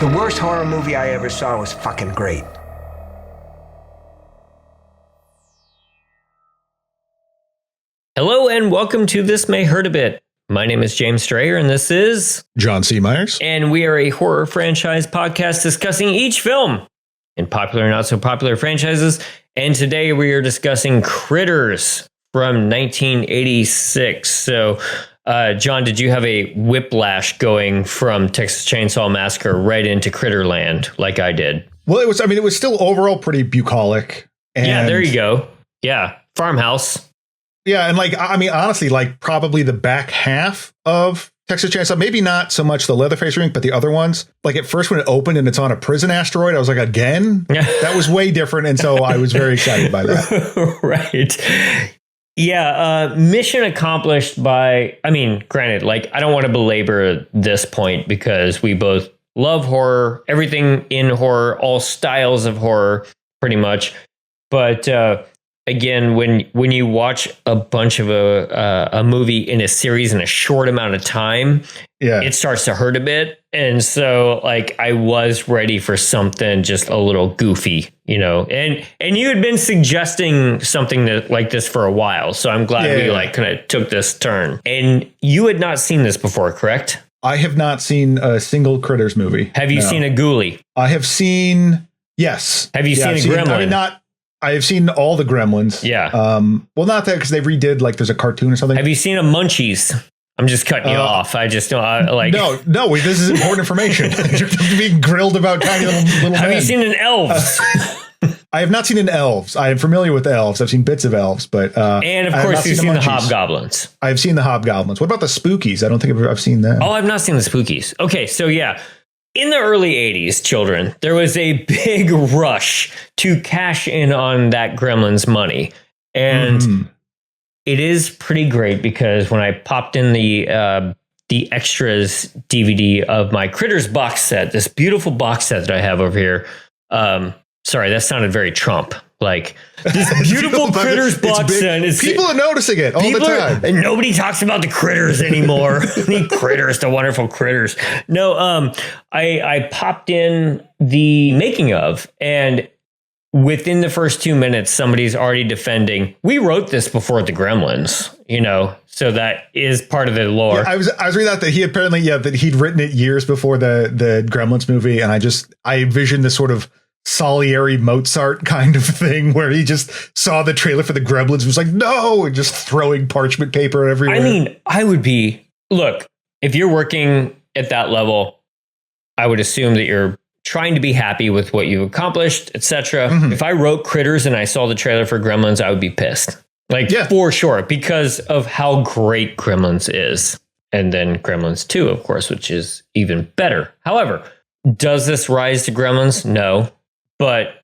The worst horror movie I ever saw was fucking great. Hello and welcome to This May Hurt a Bit. My name is James Strayer and this is John C. Myers. And we are a horror franchise podcast discussing each film in popular and not so popular franchises. And today we are discussing Critters from 1986. So, John, did you have a whiplash going from Texas Chainsaw Massacre right into Critterland like I did? Well, it was still overall pretty bucolic. And yeah, there you go. Yeah, farmhouse. Yeah, and honestly, probably the back half of Texas Chainsaw, maybe not so much the Leatherface remake, but the other ones. Like at first when it opened and it's on a prison asteroid, I was like, again? That was way different. And so I was very excited by that. Right. Yeah, mission accomplished by, granted, I don't want to belabor this point because we both love horror, everything in horror, all styles of horror, pretty much. But again, when you watch a bunch of a movie in a series in a short amount of time, it starts to hurt a bit. And so I was ready for something just a little goofy, and you had been suggesting something like this for a while. So I'm glad we kind of took this turn. And you had not seen this before, correct? I have not seen a single Critters movie. Have you seen a Ghoulie? I have seen, yes. Have you seen a Gremlin? I have seen all the Gremlins. Yeah. Well, not that because they redid there's a cartoon or something. Have you seen a Munchies? I'm just cutting you off. I just don't No, this is important information. You're being grilled about tiny little Have men. you seen an Elves? I have not seen an Elves. I am familiar with Elves. I've seen bits of Elves, but and of course you've seen the Hobgoblins. I've seen the Hobgoblins. What about the Spookies? I don't think I've seen that. Oh, I've not seen the Spookies. Okay, so yeah. In the early 80s, children, there was a big rush to cash in on that Gremlins money. And it is pretty great because when I popped in the extras DVD of my Critters box set, this beautiful box set that I have over here. Sorry, that sounded very Trump. This beautiful Critters box set. People are noticing it all the time. And nobody talks about the critters anymore. The critters, the wonderful critters. No, I popped in the making of, and within the first 2 minutes, somebody's already defending. We wrote this before the Gremlins, so that is part of the lore. Yeah, I was reading that he apparently, that he'd written it years before the Gremlins movie, and I envisioned this sort of Salieri Mozart kind of thing where he just saw the trailer for the Gremlins and was like, no, and just throwing parchment paper everywhere. Look, if you're working at that level, I would assume that you're trying to be happy with what you've accomplished, etc. If I wrote Critters and I saw the trailer for Gremlins, I would be pissed. For sure, because of how great Gremlins is. And then Gremlins 2, of course, which is even better. However, does this rise to Gremlins? No. But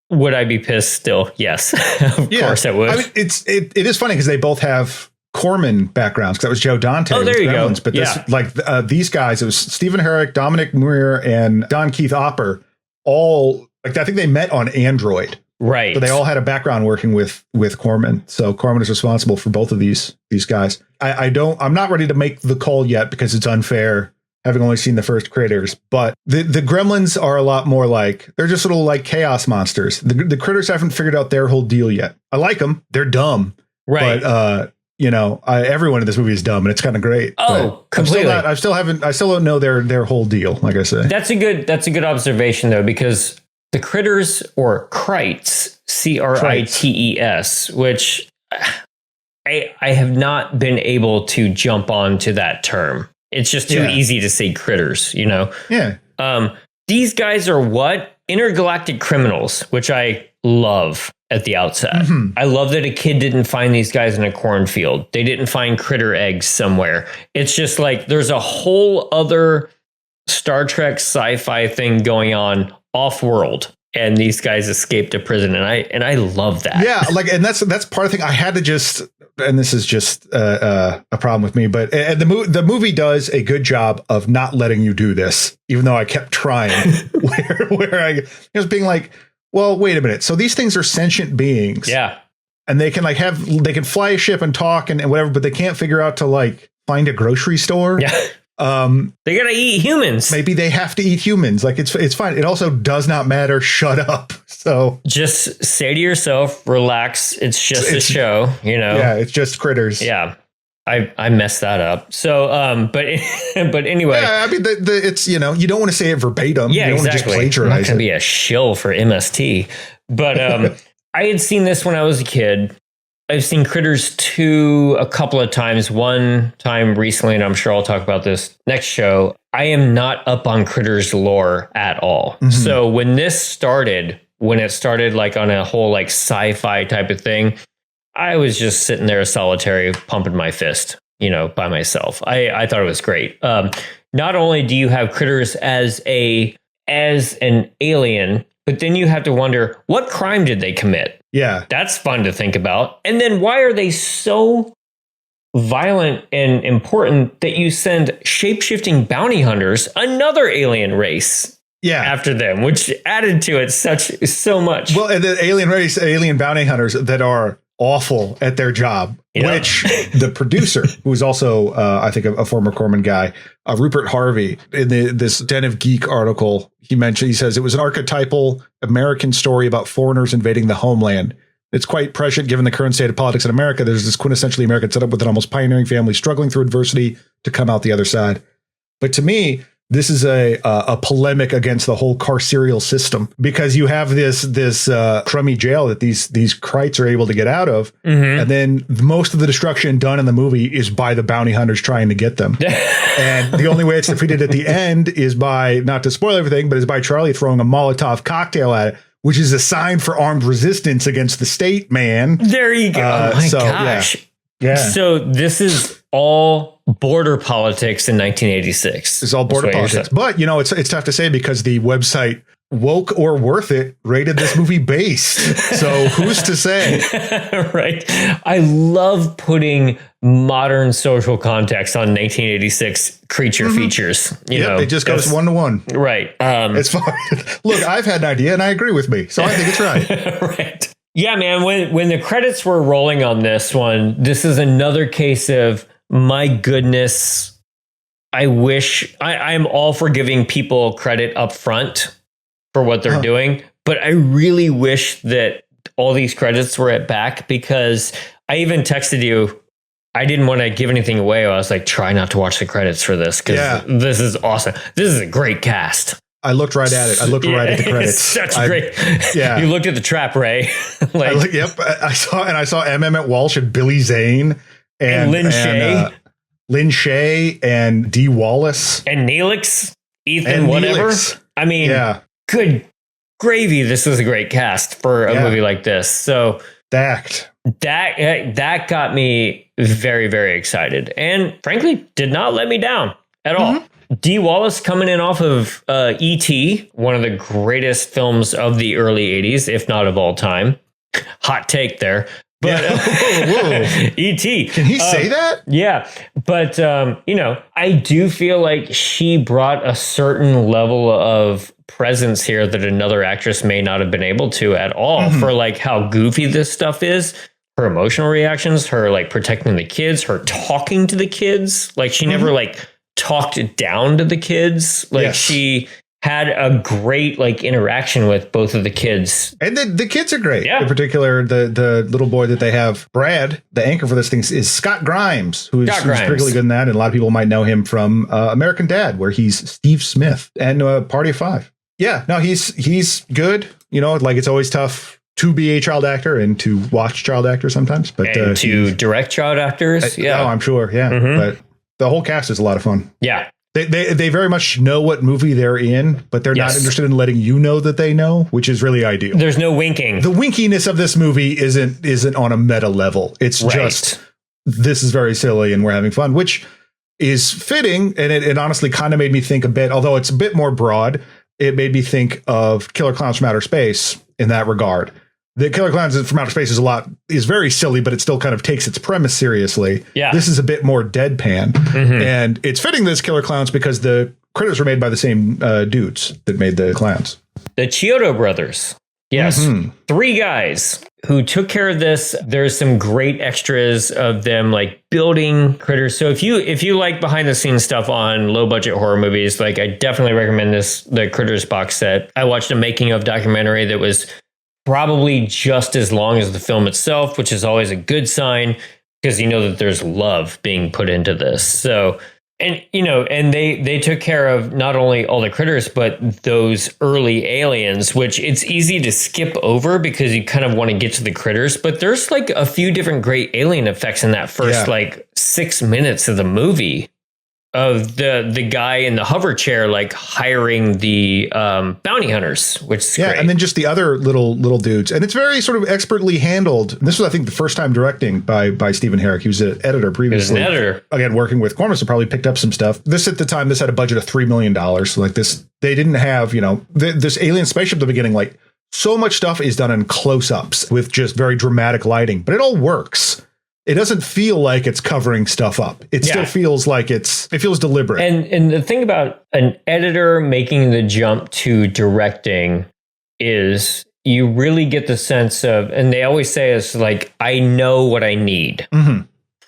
would I be pissed still? Yes, of course I would. It is funny because they both have Corman backgrounds. Because that was Joe Dante. Oh, there you go. But these guys, it was Stephen Herrick, Dominic Muir, and Don Keith Opper. All I think they met on Android. Right. So they all had a background working with Corman. So Corman is responsible for both of these guys. I'm not ready to make the call yet because it's unfair, having only seen the first Critters, but the Gremlins are a lot more they're just little chaos monsters. The Critters haven't figured out their whole deal yet. I like them. They're dumb. Right. But, everyone in this movie is dumb and it's kind of great. Oh, completely. I still don't know their whole deal. Like I say, that's a good observation though, because the Critters or Krites, Crites, which I have not been able to jump onto that term. It's just too easy to say critters, Yeah. These guys are what? Intergalactic criminals, which I love at the outset. I love that a kid didn't find these guys in a cornfield. They didn't find critter eggs somewhere. It's just there's a whole other Star Trek sci-fi thing going on off-world. And these guys escaped a prison. And I love that. Yeah. And that's part of the thing. I had to just, and this is just a problem with me, but the movie does a good job of not letting you do this, even though I kept trying where I was being well, wait a minute. So these things are sentient beings. Yeah. And they can they can fly a ship and talk and whatever, but they can't figure out to find a grocery store. Yeah. They gotta eat humans. Maybe they have to eat humans. Like it's fine. It also does not matter. Shut up. So just say to yourself, relax. It's just a show, Yeah, it's just critters. Yeah. I messed that up. So, but anyway. Yeah, I mean, it's, you don't want to say it verbatim. Yeah, you don't exactly. want to just plagiarize I'm not going to it. be a shill for MST. But I had seen this when I was a kid. I've seen Critters 2 a couple of times. One time recently, and I'm sure I'll talk about this next show. I am not up on Critters lore at all. Mm-hmm. So when it started like on a whole like sci-fi type of thing, I was just sitting there solitary, pumping my fist, by myself. I thought it was great. Not only do you have Critters as an alien, but then you have to wonder, what crime did they commit? Yeah. That's fun to think about. And then why are they so violent and important that you send shape-shifting bounty hunters, another alien race, after them, which added to it so much. Well, and the alien bounty hunters that are awful at their job, which the producer, who is also, I think, a former Corman guy, Rupert Harvey, in this Den of Geek article, he says it was an archetypal American story about foreigners invading the homeland. It's quite prescient given the current state of politics in America. There's this quintessentially American setup with an almost pioneering family struggling through adversity to come out the other side. But to me, this is a polemic against the whole carceral system, because you have this crummy jail that these Krites are able to get out of. Mm-hmm. And then most of the destruction done in the movie is by the bounty hunters trying to get them. And the only way it's defeated at the end is by, not to spoil everything, but is by Charlie throwing a Molotov cocktail at it, which is a sign for armed resistance against the state, man. There you go. Oh my gosh. Yeah. So this is all border politics in 1986. It's all border politics. But, it's tough to say because the website Woke or Worth It rated this movie based. So who's to say? Right. I love putting modern social context on 1986 creature features. It just goes 1-to-1. Right. It's fine. Look, I've had an idea and I agree with me. So I think it's right. Right. Yeah, man, when the credits were rolling on this one, this is another case of, my goodness, I wish I'm all for giving people credit up front for what they're doing, but I really wish that all these credits were at back, because I even texted you. I didn't want to give anything away. I was like, try not to watch the credits for this, because this is awesome. This is a great cast. I looked right at it. I looked right at the credits. It's such great. Yeah. You looked at the trap, Ray. Yep. I saw M. Emmett Walsh and Billy Zane and Lynn Shay. Lynn Shay and Dee Wallace. And Neelix. Ethan, whatever. Neelix. I mean, good gravy. This is a great cast for a movie like this. So stacked. That got me very, very excited. And frankly, did not let me down at all. Dee Wallace coming in off of E.T., one of the greatest films of the early 80s, if not of all time. Hot take there. But E.T. Can he say that? Yeah. But, I do feel like she brought a certain level of presence here that another actress may not have been able to at all, for like how goofy this stuff is. Her emotional reactions, her like protecting the kids, her talking to the kids. Like she never like talked down to the kids. Like she had a great like interaction with both of the kids. And the kids are great. Yeah. In particular, the little boy that they have, Brad, the anchor for this thing, is Scott Grimes, who's particularly good in that. And a lot of people might know him from American Dad, where he's Steve Smith, and Party of Five. Yeah, no, he's good. Like it's always tough to be a child actor and to watch child actors sometimes, but and to direct child actors. Oh, I'm sure. Yeah. But the whole cast is a lot of fun. Yeah. They very much know what movie they're in, but they're not interested in letting you know that they know, which is really ideal. There's no winking. The winkiness of this movie isn't on a meta level. It's just, this is very silly and we're having fun, which is fitting. And it honestly kind of made me think a bit, although it's a bit more broad, it made me think of Killer Clowns from Outer Space in that regard. The Killer Clowns from Outer Space is very silly, but it still kind of takes its premise seriously. Yeah. This is a bit more deadpan. And it's fitting this Killer Clowns because the critters were made by the same dudes that made the clowns. The Chiodo brothers. Yes. 3 guys who took care of this. There's some great extras of them like building critters. So if you like behind the scenes stuff on low budget horror movies, like I definitely recommend the Critters box set. I watched a making of documentary that was probably just as long as the film itself, which is always a good sign because you know that there's love being put into this. So and they took care of not only all the critters, but those early aliens, which it's easy to skip over because you kind of want to get to the critters. But there's like a few different great alien effects in that first like 6 minutes of the movie of the guy in the hover chair, like hiring the bounty hunters, which is great. And then just the other little dudes. And it's very sort of expertly handled. And this was, I think, the first time directing by Stephen Herrick. He was an editor previously. He was an editor. Again, working with Corman, so probably picked up some stuff. This at the time, this had a budget of $3 million. So like this, they didn't have, this alien spaceship at the beginning, like so much stuff is done in close-ups with just very dramatic lighting, but it all works. It doesn't feel like it's covering stuff up. It still feels like it feels deliberate. And the thing about an editor making the jump to directing is you really get the sense of, and they always say it's like, I know what I need.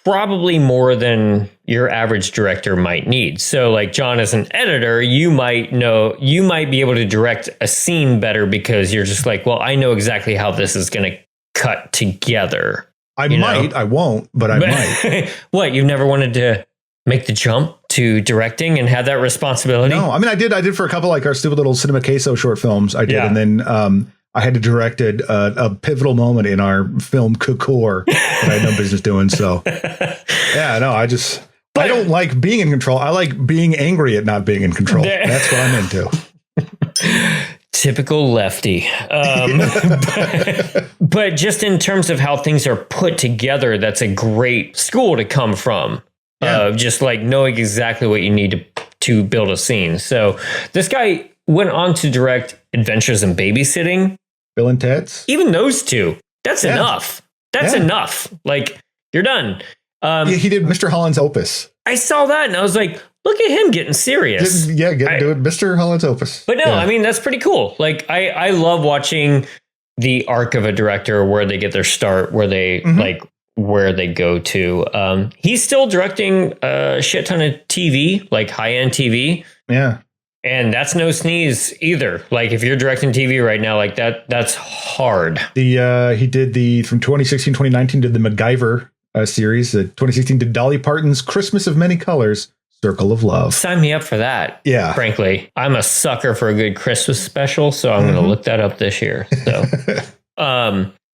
Probably more than your average director might need. So like John, as an editor, you might be able to direct a scene better because you're just like, well, I know exactly how this is going to cut together. I won't, but I might. What, you've never wanted to make the jump to directing and have that responsibility? No, I mean, I did for a couple like our stupid little Cinema Queso short films. I did. And then I had to direct a pivotal moment in our film Cocor that I had no business doing. So I don't like being in control. I like being angry at not being in control. That's what I'm into. Typical lefty. But just in terms of how things are put together, that's a great school to come from. Just like knowing exactly what you need to build a scene. So this guy went on to direct Adventures in Babysitting. Bill and Ted's. Even those two. That's enough. That's enough. Like, you're done. He did Mr. Holland's Opus. I saw that and I was like, look at him getting serious. Do it, Mr. Holland's Opus. But no, I mean, that's pretty cool. Like, I love watching the arc of a director, where they get their start, where they where they go to. He's still directing a shit ton of TV, like high-end TV. Yeah. And that's no sneeze either. Like, if you're directing TV right now, like that's hard. He did from 2016, 2019 did the MacGyver series. 2016 did Dolly Parton's Christmas of Many Colors, Circle of Love. Sign me up for that. Yeah. Frankly, I'm a sucker for a good Christmas special, so I'm going to look that up this year. So,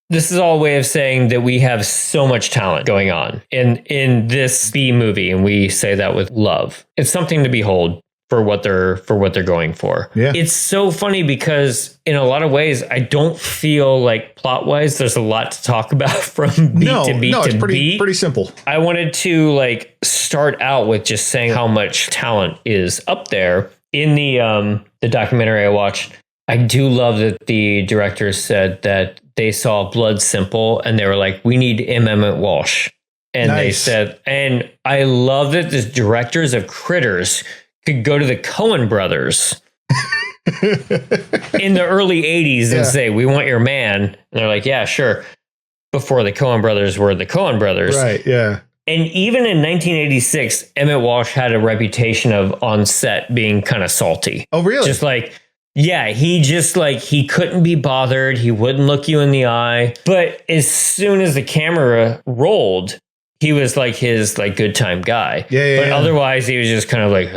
this is all a way of saying that we have so much talent going on in this B movie, and we say that with love. It's something to behold for what they're going for. Yeah. It's so funny because in a lot of ways, I don't feel like plot wise, there's a lot to talk about from beat to beat to beat. Pretty simple. I wanted to like start out with just saying how much talent is up there in the documentary I watched. I do love that the director said that they saw Blood Simple and they were like, we need Emmett Walsh. And they said, and I love that the directors of Critters could go to the Coen brothers in the early 80s and say, we want your man. And they're like, yeah, sure. Before the Coen brothers were the Coen brothers. Right, yeah. And even in 1986, Emmett Walsh had a reputation of on set being kind of salty. Oh, really? Just like, yeah, he couldn't be bothered. He wouldn't look you in the eye. But as soon as the camera rolled, he was like his like good time guy. But otherwise he was just kind of like,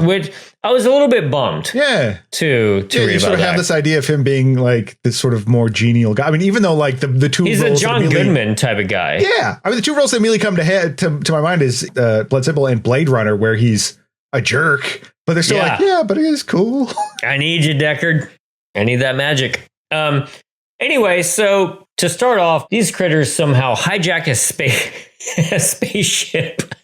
which I was a little bit bummed. Yeah. To read you sort of have this idea of him being like this sort of more genial guy. I mean, even though like the two he's roles a John Goodman type of guy. Yeah. I mean, the two roles that immediately come to my mind is Blood Simple and Blade Runner, where he's a jerk, but they're still like, yeah, but he is cool. I need you, Deckard. I need that magic. Anyway, so to start off, these critters somehow hijack a spaceship.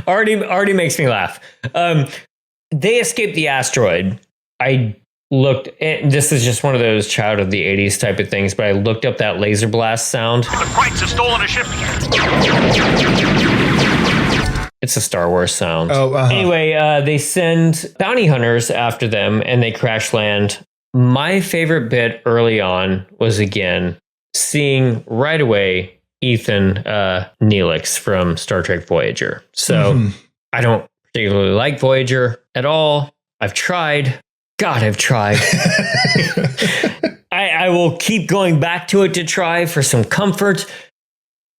already makes me laugh. They escape the asteroid. I looked, this is just one of those child of the 80s type of things, but I looked up that laser blast sound. The Krites have stolen a ship. It's a Star Wars sound. Oh, Anyway, they send bounty hunters after them and they crash land My favorite bit early on was, again, seeing right away Ethan Neelix from Star Trek Voyager. So I don't particularly like Voyager at all. I've tried. God, I've tried. I will keep going back to it to try for some comfort.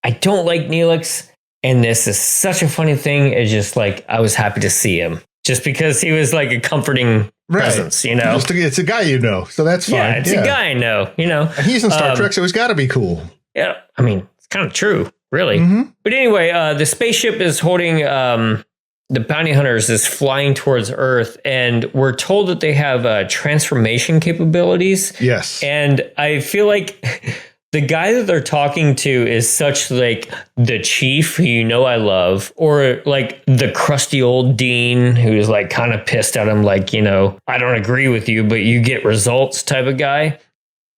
I don't like Neelix. And this is such a funny thing. It's just like, I was happy to see him just because he was like a comforting presence, you know? It's a guy you know, so that's fine. Yeah, it's a guy I know, you know? And he's in Star Trek, so he's got to be cool. Yeah, I mean, it's kind of true, really. But anyway, the spaceship is holding, the bounty hunters is flying towards Earth, and we're told that they have transformation capabilities. Yes. And I feel like the guy that they're talking to is such like the chief who you know I love, or like the crusty old dean who's like kind of pissed at him, like, you know, I don't agree with you, but you get results type of guy.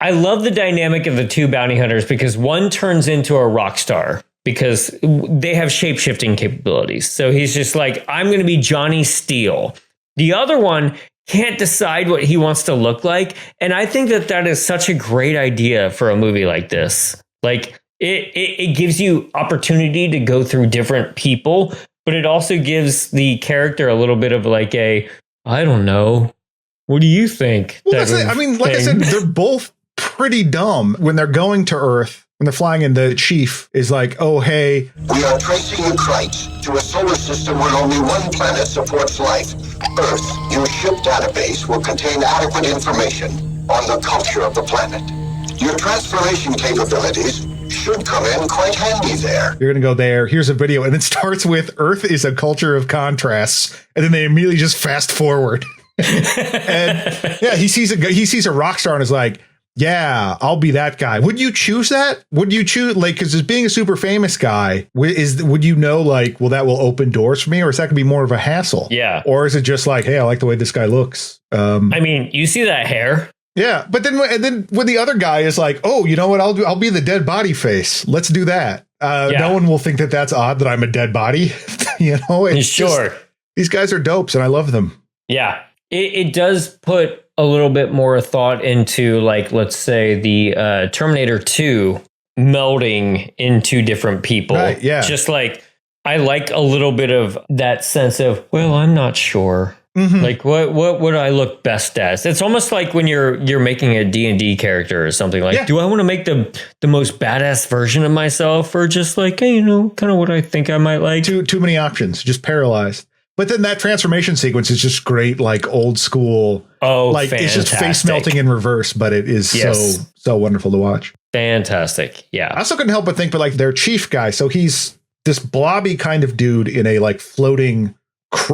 I love the dynamic of the two bounty hunters because one turns into a rock star because they have shape-shifting capabilities. So he's just like, I'm going to be Johnny Steele. The other one can't decide what he wants to look like. And I think that that is such a great idea for a movie like this. Like it gives you opportunity to go through different people, but it also gives the character a little bit of like I don't know. What do you think? Well, that's it. I mean, like I said, they're both pretty dumb when they're going to Earth. When they're flying in, the chief is like, oh, hey. We are tracing the Krite to a solar system where only one planet supports life. Earth, your ship database will contain adequate information on the culture of the planet. Your transformation capabilities should come in quite handy there. You're going to go there. Here's a video. And it starts with Earth is a culture of contrasts. And then they immediately just fast forward. And yeah, he sees a rock star and is like, yeah, I'll be that guy. Would you choose that? Would you choose, like, because as being a super famous guy, would you know, like, well, that will open doors for me, or is that going to be more of a hassle? Yeah. Or is it just like, hey, I like the way this guy looks? I mean, you see that hair? Yeah, but then when the other guy is like, oh, you know what? I'll be the dead body face. Let's do that. No one will think that that's odd that I'm a dead body. You know, it's sure. Just, these guys are dopes, and I love them. Yeah, it does put a little bit more thought into, like, let's say the Terminator 2 melding into different people. Right, yeah. Just like, I like a little bit of that sense of, well, I'm not sure. Like, what would I look best as? It's almost like when you're making a D&D character or something, like, do I want to make the most badass version of myself, or just like, hey, you know, kind of what I think I might like? Too many options, just paralyzed. But then that transformation sequence is just great, like old school. Oh, like fantastic. It's just face melting in reverse, but it is so wonderful to watch. Fantastic. Yeah. I also couldn't help but think, but like their chief guy. So he's this blobby kind of dude in a like floating,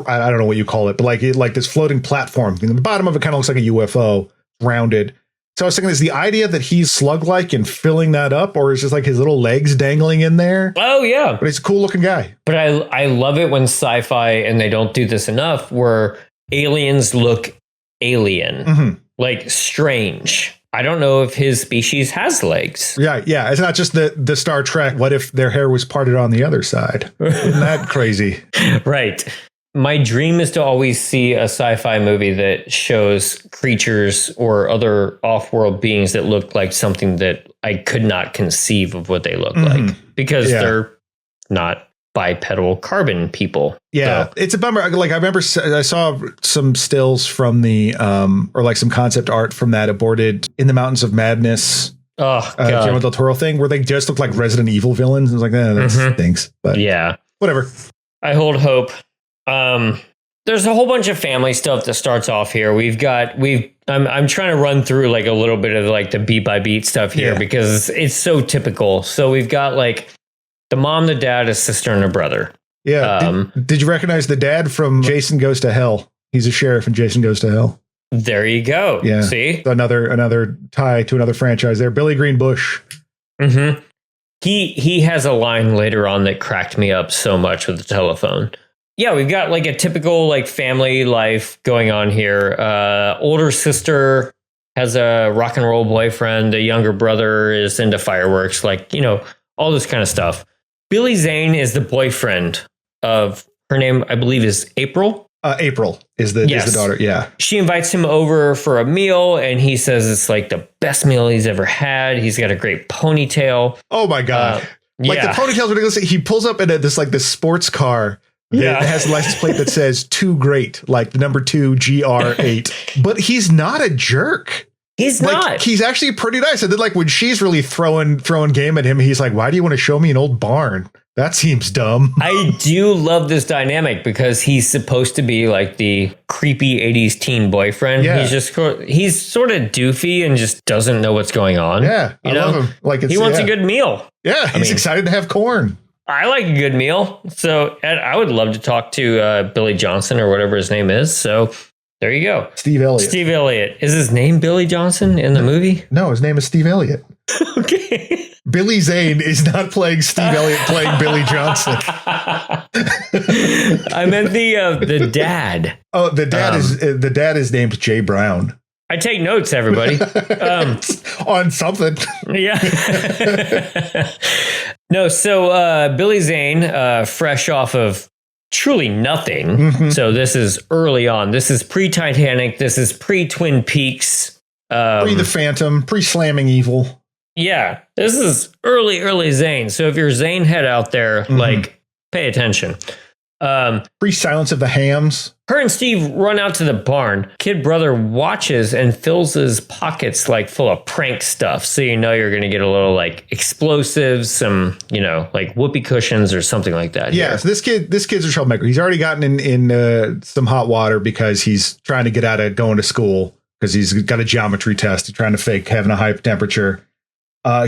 I don't know what you call it, but like this floating platform. And the bottom of it kind of looks like a UFO, rounded. So I was thinking, is the idea that he's slug-like and filling that up, or is just like his little legs dangling in there? Oh, yeah. But he's a cool looking guy. But I love it when sci-fi, and they don't do this enough, where aliens look alien, like strange. I don't know if his species has legs. Yeah. It's not just the Star Trek. What if their hair was parted on the other side? Isn't that crazy? Right. My dream is to always see a sci-fi movie that shows creatures or other off-world beings that look like something that I could not conceive of what they look like, because they're not bipedal carbon people. Yeah, so. It's a bummer. Like I remember I saw some stills from the or like some concept art from that aborted In the Mountains of Madness Guillermo del Toro thing, where they just look like Resident Evil villains. I was like, that stinks. But yeah, whatever. I hold hope. There's a whole bunch of family stuff that starts off here. I'm trying to run through like a little bit of like the beat by beat stuff here because it's so typical. So we've got like the mom, the dad, a sister, and a brother. Yeah. Did you recognize the dad from Jason Goes to Hell? He's a sheriff in Jason Goes to Hell. There you go. Yeah. See? Another tie to another franchise there. Billy Green Bush. He has a line later on that cracked me up so much with the telephone. Yeah, we've got like a typical like family life going on here. Older sister has a rock and roll boyfriend. The younger brother is into fireworks, like, you know, all this kind of stuff. Billy Zane is the boyfriend of, her name, I believe, is April. April is the daughter. Yeah. She invites him over for a meal, and he says it's like the best meal he's ever had. He's got a great ponytail. Oh my God. Like the ponytail's ridiculous. He pulls up in this sports car that has a license plate that says "Too Great," like the number 2 GR8. But he's not a jerk. He's like, not. He's actually pretty nice. And then like when she's really throwing game at him, he's like, "Why do you want to show me an old barn? That seems dumb." I do love this dynamic because he's supposed to be like the creepy 80s teen boyfriend. Yeah. He's sort of doofy and just doesn't know what's going on. Yeah. I love him. Like he wants a good meal. Yeah. He's excited to have corn. I like a good meal. So I would love to talk to Billy Johnson or whatever his name is. So there you go. Steve Elliott. Steve Elliott. Is his name Billy Johnson in the movie? No, his name is Steve Elliott. Okay. Billy Zane is not playing Steve Elliott playing Billy Johnson. I meant the dad. Oh, the dad is named Jay Brown. I take notes, everybody. On something. Yeah. No, so Billy Zane, fresh off of truly nothing. Mm-hmm. So this is early on. This is pre-Titanic. This is pre-Twin Peaks. Pre the Phantom, pre-Slamming Evil. Yeah, this is early Zane. So if you're Zane head out there, like, pay attention. Pre-Silence of the Hams. Her and Steve run out to the barn. Kid brother watches and fills his pockets like full of prank stuff. So you know you're going to get a little like explosives, some, like whoopee cushions or something like that. Yeah, so this kid's a troublemaker. He's already gotten in some hot water because he's trying to get out of going to school because he's got a geometry test. He's trying to fake having a high temperature.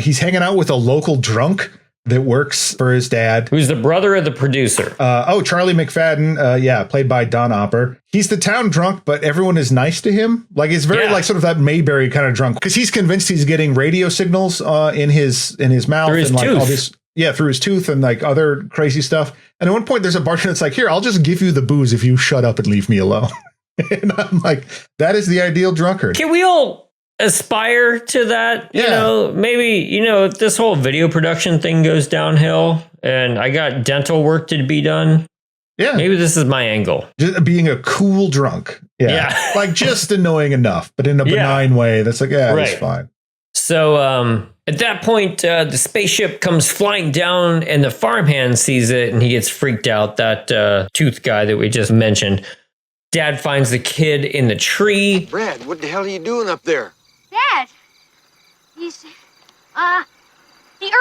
He's hanging out with a local drunk that works for his dad, who's the brother of the producer. Charlie McFadden. Played by Don Opper. He's the town drunk, but everyone is nice to him. Like it's very like sort of that Mayberry kind of drunk because he's convinced he's getting radio signals in his mouth through his and like tooth. all this. Yeah, through his tooth and like other crazy stuff. And at one point, there's a bartender that's like, "Here, I'll just give you the booze if you shut up and leave me alone." And I'm like, that is the ideal drunkard. Can we all aspire to that? Maybe if this whole video production thing goes downhill and I got dental work to be done, maybe this is my angle. Just being a cool drunk. Like just annoying enough, but in a benign way that's like, that's fine. So at that point, the spaceship comes flying down and the farmhand sees it and he gets freaked out. That tooth guy that we just mentioned. Dad finds the kid in the tree. Brad, what the hell are you doing up there? Dad, he's, the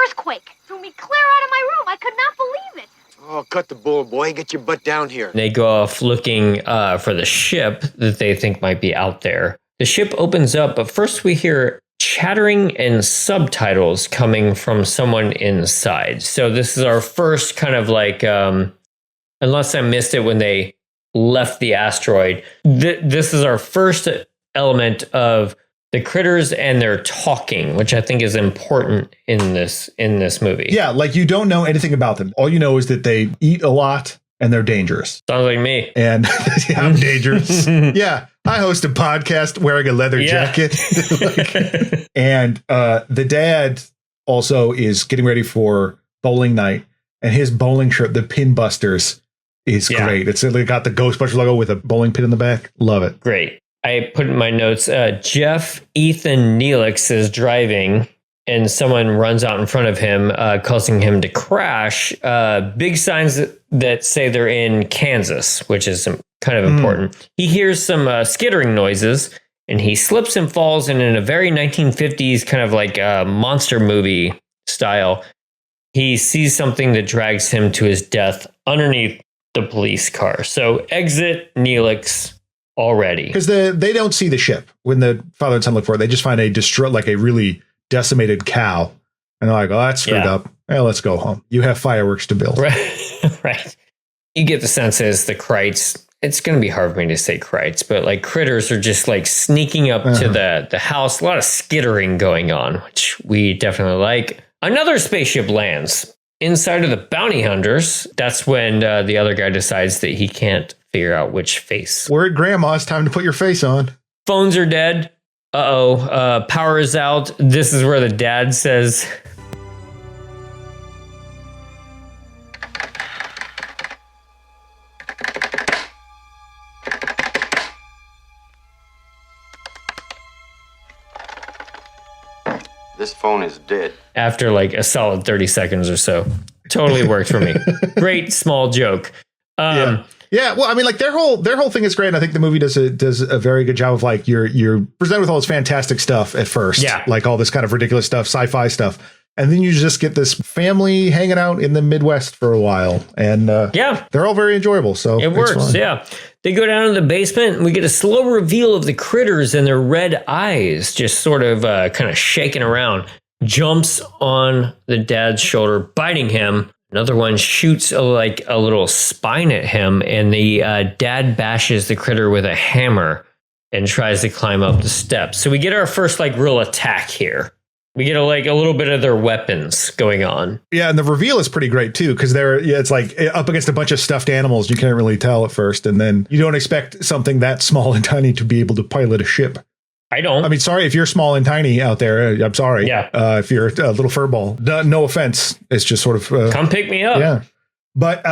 earthquake threw me clear out of my room. I could not believe it. Oh, cut the bull, boy. Get your butt down here. They go off looking for the ship that they think might be out there. The ship opens up, but first we hear chattering and subtitles coming from someone inside. So this is our first kind of like, unless I missed it when they left the asteroid, this is our first element of the critters and their talking, which I think is important in this movie. Yeah, like you don't know anything about them. All you know is that they eat a lot and they're dangerous. Sounds like me. And I'm dangerous. Yeah, I host a podcast wearing a leather jacket. And the dad also is getting ready for bowling night, and his bowling shirt, the Pinbusters, is great. It's got the Ghostbusters logo with a bowling pin in the back. Love it. Great. I put in my notes, Jeff Ethan Neelix is driving and someone runs out in front of him, causing him to crash. Big signs that say they're in Kansas, which is kind of important. He hears some skittering noises and he slips and falls, and in a very 1950s kind of like monster movie style, he sees something that drags him to his death underneath the police car. So exit Neelix already. Because they don't see the ship when the father and son look for it. They just find a really decimated cow. And they're like, oh, that's screwed up. Well, let's go home. You have fireworks to build. Right. You get the sense as the Krites, it's going to be hard for me to say Krites, but like critters are just like sneaking up to the house. A lot of skittering going on, which we definitely like. Another spaceship lands inside of the bounty hunters. That's when the other guy decides that he can't figure out which face. We're at grandma's. Time to put your face on. Phones are dead. Power is out. This is where the dad says, This phone is dead. After like a solid 30 seconds or so. Totally worked for me. Great small joke. Yeah, well, I mean, like their whole thing is great. And I think the movie does a very good job of like you're presented with all this fantastic stuff at first, like all this kind of ridiculous stuff, sci-fi stuff, and then you just get this family hanging out in the Midwest for a while, and they're all very enjoyable. So it works. fun. Yeah, they go down to the basement, and we get a slow reveal of the critters and their red eyes, just sort of kind of shaking around. Jumps on the dad's shoulder, biting him. Another one shoots a little spine at him, and the dad bashes the critter with a hammer and tries to climb up the steps. So we get our first like real attack here. We get a little bit of their weapons going on. Yeah, and the reveal is pretty great too, because it's like up against a bunch of stuffed animals. You can't really tell at first, and then you don't expect something that small and tiny to be able to pilot a ship. I don't. I mean, sorry if you're small and tiny out there. I'm sorry. Yeah. If you're a little furball, no offense. It's just sort of come pick me up. Yeah. But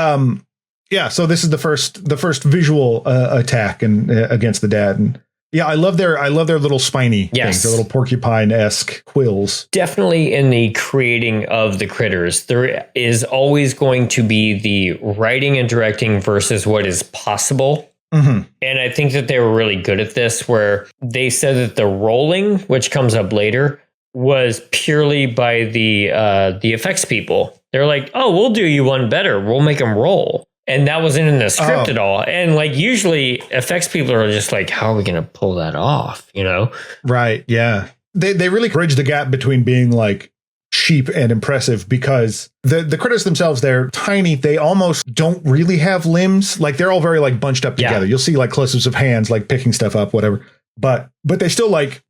so this is the first visual attack and against the dad, and I love their little spiny things, their little porcupine-esque quills. Definitely in the creating of the critters, there is always going to be the writing and directing versus what is possible. Mm-hmm. And I think that they were really good at this, where they said that the rolling, which comes up later, was purely by the effects people. They're like, oh, we'll do you one better. We'll make them roll. And that wasn't in the script at all. And like usually effects people are just like, how are we going to pull that off? You know? Right. Yeah. They really bridge the gap between being like cheap and impressive, because the critters themselves, they're tiny. They almost don't really have limbs. Like they're all very like bunched up together. You'll see like close-ups of hands, like picking stuff up, whatever. But they're still like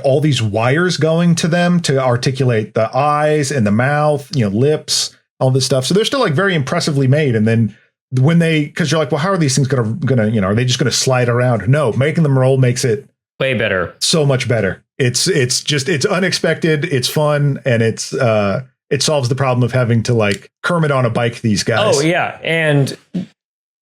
all these wires going to them to articulate the eyes and the mouth, lips, all this stuff. So they're still like very impressively made. And then when because you're like, well, how are these things gonna, are they just gonna slide around? No, making them roll makes it way better. So much better. It's unexpected, it's fun, and it solves the problem of having to like Kermit on a bike these guys. Oh yeah. And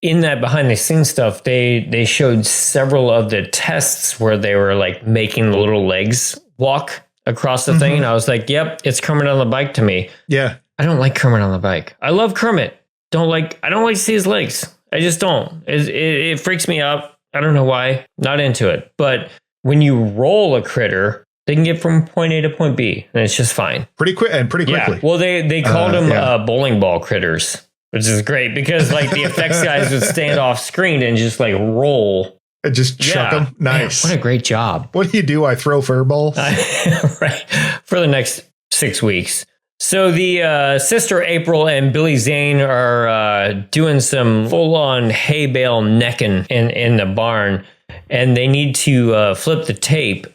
in that behind the scenes stuff, they showed several of the tests where they were like making the little legs walk across the thing. And I was like, yep, it's Kermit on the bike to me. Yeah. I don't like Kermit on the bike. I love Kermit. I don't like to see his legs. I just don't. It freaks me out. I don't know why. Not into it. But when you roll a critter, they can get from point A to point B, and it's just fine. Pretty quickly. Yeah. Well, they called them bowling ball critters, which is great because like the effects guys would stand off screen and just like roll. And just chuck them. Nice. Man, what a great job. What do? I throw fur balls? Right. For the next 6 weeks. So the sister April and Billy Zane are doing some full-on hay bale necking in the barn, and they need to flip the tape,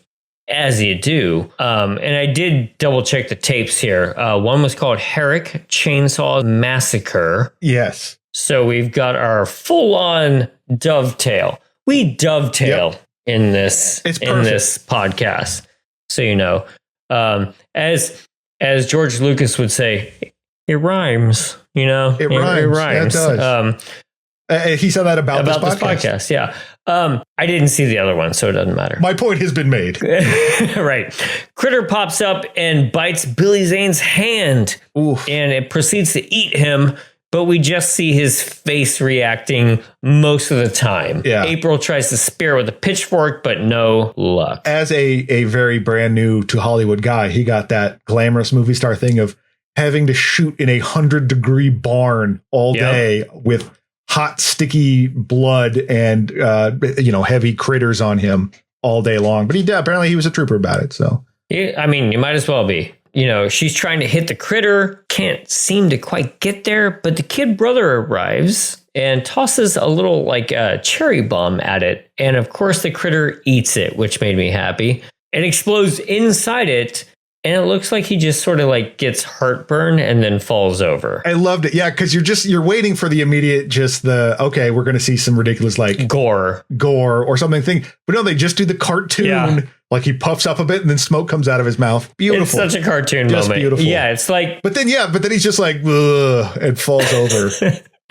as you do. And I did double-check the tapes here. One was called Herrick Chainsaw Massacre. Yes. So we've got our full-on dovetail. We dovetail in this podcast, so you know. As George Lucas would say, it rhymes, It rhymes. It rhymes. Yeah, it does. He said that about this podcast. Yeah. I didn't see the other one, so it doesn't matter. My point has been made. Right. Critter pops up and bites Billy Zane's hand. Oof. And it proceeds to eat him, but we just see his face reacting most of the time. Yeah. April tries to spear with a pitchfork, but no luck. As a very brand new to Hollywood guy, he got that glamorous movie star thing of having to shoot in 100-degree barn all day with hot, sticky blood and heavy critters on him all day long. But apparently he was a trooper about it. So I mean, you might as well be. She's trying to hit the critter, can't seem to quite get there, but the kid brother arrives and tosses a little cherry bomb at it. And of course the critter eats it, which made me happy. It explodes inside it. And it looks like he just sort of gets heartburn and then falls over. I loved it. Yeah, because you're waiting for the immediate, we're going to see some ridiculous gore or something thing. But no, they just do the cartoon. Yeah. Like he puffs up a bit and then smoke comes out of his mouth. Beautiful. It's such a cartoon just moment. Beautiful. Yeah, it's like. But then he's just ugh, and falls over.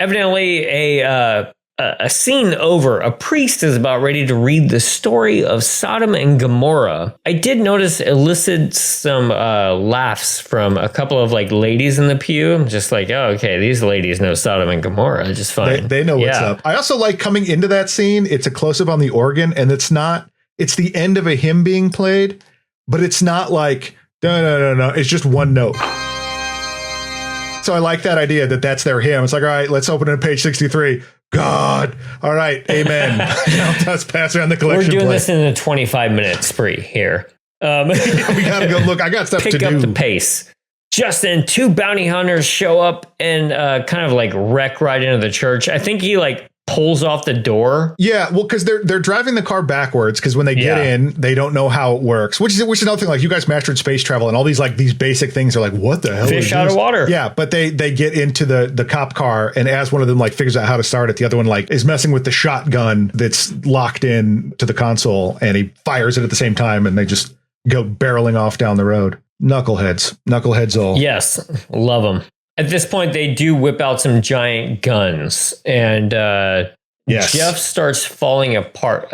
Evidently, a a scene over, a priest is about ready to read the story of Sodom and Gomorrah. I did notice elicited some laughs from a couple of like ladies in the pew. I'm just like, oh, okay, these ladies know Sodom and Gomorrah just fine. They know what's up. I also like coming into that scene. It's a close up on the organ, and it's the end of a hymn being played, but it's not like no. It's just one note. So I like that idea that that's their hymn. It's like, all right, let's open it at page 63. God. All right. Amen. Now let's pass around the collection. We're doing plate. this in a 25-minute spree here. We got to go look. I got stuff to do. Pick up the pace. Just then, 2 bounty hunters show up and kind of like wreck right into the church. I think he like pulls off the door. Yeah, well, because they're driving the car backwards because when they get in, they don't know how it works. Which is another thing. Like, you guys mastered space travel, and all these basic things are like, what the hell? Fish out of water. Yeah, but they get into the cop car, and as one of them like figures out how to start it, the other one like is messing with the shotgun that's locked in to the console, and he fires it at the same time, and they just go barreling off down the road. Knuckleheads all. Yes, love them. At this point, they do whip out some giant guns, and Jeff starts falling apart.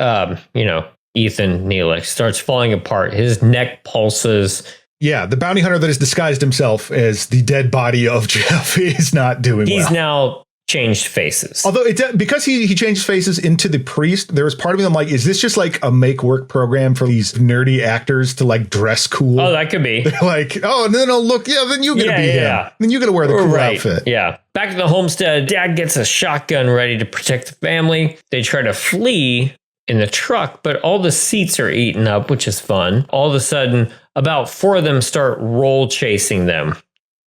Ethan Neelix starts falling apart. His neck pulses. Yeah, the bounty hunter that has disguised himself as the dead body of Jeff is not doing well. He's now changed faces. Although because he changed faces into the priest, there was part of me I'm like, is this just like a make work program for these nerdy actors to like dress cool? Oh, that could be. They're like, oh, and then I'll look. Yeah, then you gotta be him. Then you gotta wear the cool outfit. Yeah. Back at the homestead, Dad gets a shotgun ready to protect the family. They try to flee in the truck, but all the seats are eaten up, which is fun. All of a sudden, about 4 of them start roll chasing them.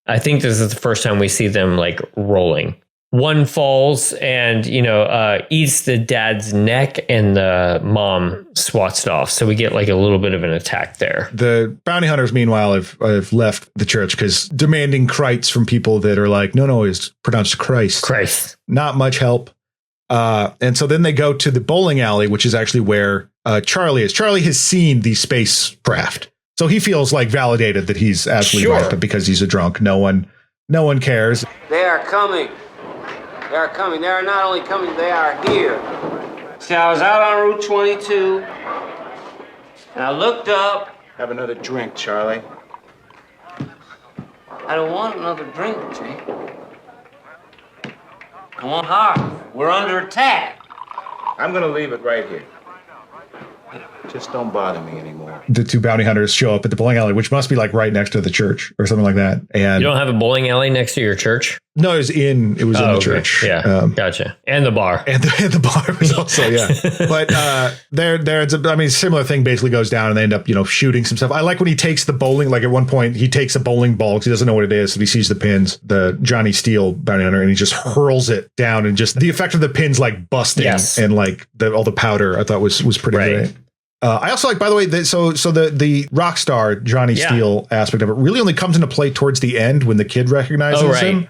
I think this is the first time we see them like rolling. One falls and, eats the dad's neck, and the mom swats it off. So we get like a little bit of an attack there. The bounty hunters, meanwhile, have left the church because demanding Christ from people that are like, no, it's pronounced Christ. Christ. Not much help. And so then they go to the bowling alley, which is actually where Charlie is. Charlie has seen the spacecraft, so he feels like validated that he's absolutely right. But because he's a drunk, no one cares. They are coming. They are coming. They are not only coming, they are here. See, I was out on Route 22, and I looked up. Have another drink, Charlie. I don't want another drink, Jake. Come on, hard. We're under attack. I'm gonna leave it right here. Just don't bother me anymore. The 2 bounty hunters show up at the bowling alley, which must be like right next to the church or something like that. And you don't have a bowling alley next to your church? No, it was in the church. Yeah, gotcha. And the bar. And the bar was also, yeah. But similar thing basically goes down, and they end up, shooting some stuff. I like when he takes the bowling, like at one point he takes a bowling ball because he doesn't know what it is. So he sees the pins, the Johnny Steele bounty hunter, and he just hurls it down, and just the effect of the pins like busting and like all the powder I thought was pretty great. I also like, by the way, the rock star Johnny Steele aspect of it really only comes into play towards the end when the kid recognizes him.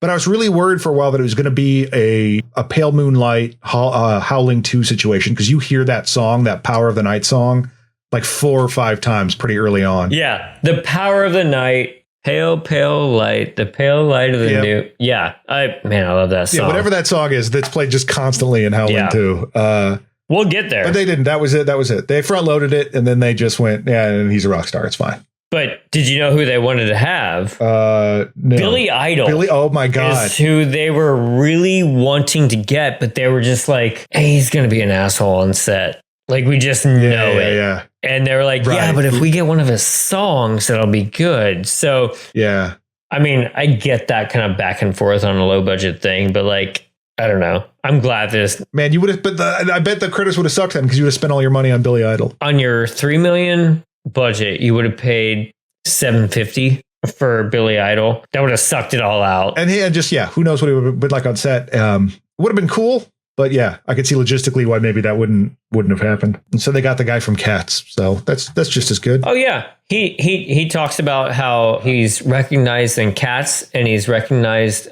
But I was really worried for a while that it was going to be a Pale Moonlight Howling 2 situation, because you hear that song, that Power of the Night song, like 4 or 5 times pretty early on. Yeah, the Power of the Night, pale, pale light, the pale light of the new. Yeah, I love that song. Yeah, whatever that song is, that's played just constantly in Howling 2. We'll get there. But they didn't. That was it. They front loaded it, and then they just went, and he's a rock star. It's fine. But did you know who they wanted to have? No. Billy Idol. Oh my God. Is who they were really wanting to get, but they were just like, hey, he's going to be an asshole on set. Like, we just know it. Yeah. And they were like, yeah, but if we get one of his songs, it'll be good. So, yeah. I get that kind of back and forth on a low budget thing, but like, I don't know. I'm glad this. Man, you would have, but I bet the critics would have sucked then because you would have spent all your money on Billy Idol. On your $3 million budget, you would have paid $750 for Billy Idol. That would have sucked it all out. And who knows what it would have been like on set. It would have been cool, but yeah, I could see logistically why maybe that wouldn't have happened. And so they got the guy from Cats, so that's just as good. Oh yeah, he talks about how he's recognized in Cats, and he's recognized